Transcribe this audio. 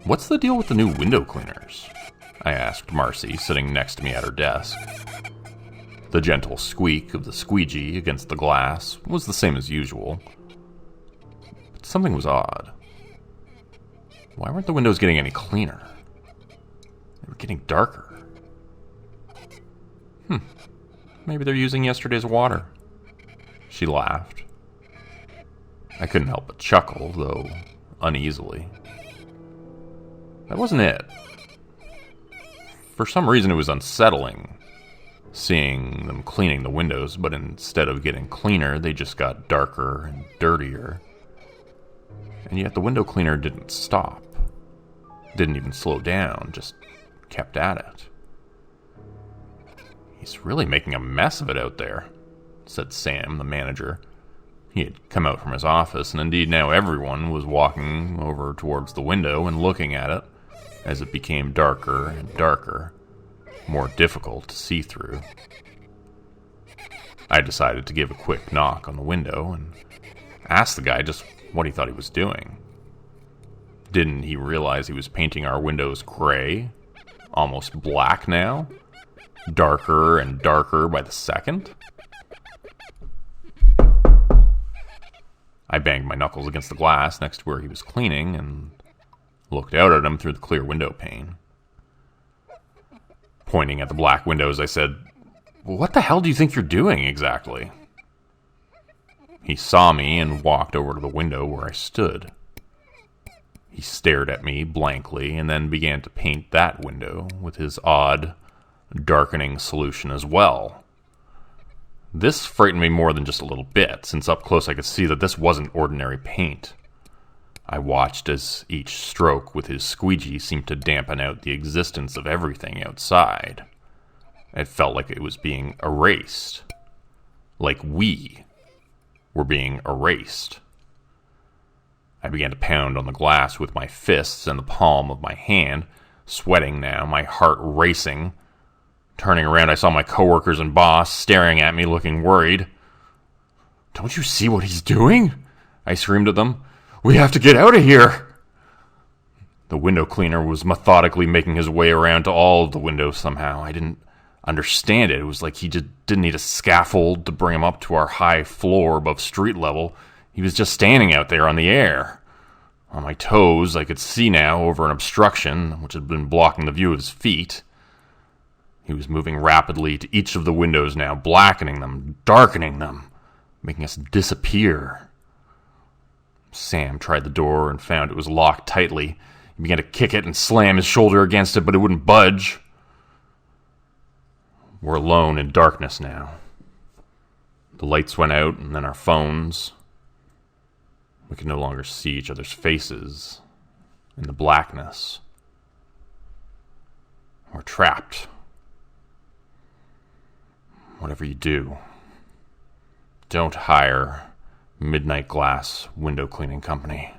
What's the deal with the new window cleaners? I asked Marcy, sitting next to me at her desk. The gentle squeak of the squeegee against the glass was the same as usual. But something was odd. Why weren't the windows getting any cleaner? They were getting darker. Maybe they're using yesterday's water. She laughed. I couldn't help but chuckle, though uneasily. That wasn't it. For some reason, it was unsettling, seeing them cleaning the windows, but instead of getting cleaner, they just got darker and dirtier. And yet the window cleaner didn't stop. Didn't even slow down, just kept at it. "He's really making a mess of it out there," said Sam, the manager. He had come out from his office, and indeed now everyone was walking over towards the window and looking at it as it became darker and darker, more difficult to see through. I decided to give a quick knock on the window and ask the guy just what he thought he was doing. Didn't he realize he was painting our windows gray, almost black now, darker and darker by the second? I banged my knuckles against the glass next to where he was cleaning and looked out at him through the clear window pane. Pointing at the black windows, I said, "What the hell do you think you're doing exactly?" He saw me and walked over to the window where I stood. He stared at me blankly and then began to paint that window with his odd, darkening solution as well. This frightened me more than just a little bit, since up close I could see that this wasn't ordinary paint. I watched as each stroke with his squeegee seemed to dampen out the existence of everything outside. It felt like it was being erased. Like we were being erased. I began to pound on the glass with my fists and the palm of my hand, sweating now, my heart racing. Turning around, I saw my coworkers and boss staring at me, looking worried. "Don't you see what he's doing?" I screamed at them. "We have to get out of here!" The window cleaner was methodically making his way around to all of the windows somehow. I didn't understand it. It was like he just didn't need a scaffold to bring him up to our high floor above street level. He was just standing out there on the air. On my toes, I could see now over an obstruction, which had been blocking the view of his feet. He was moving rapidly to each of the windows now, blackening them, darkening them, making us disappear. Sam tried the door and found it was locked tightly. He began to kick it and slam his shoulder against it, but it wouldn't budge. We're alone in darkness now. The lights went out, and then our phones. We could no longer see each other's faces in the blackness. We're trapped. Whatever you do, don't hire Midnight Glass Window Cleaning Company.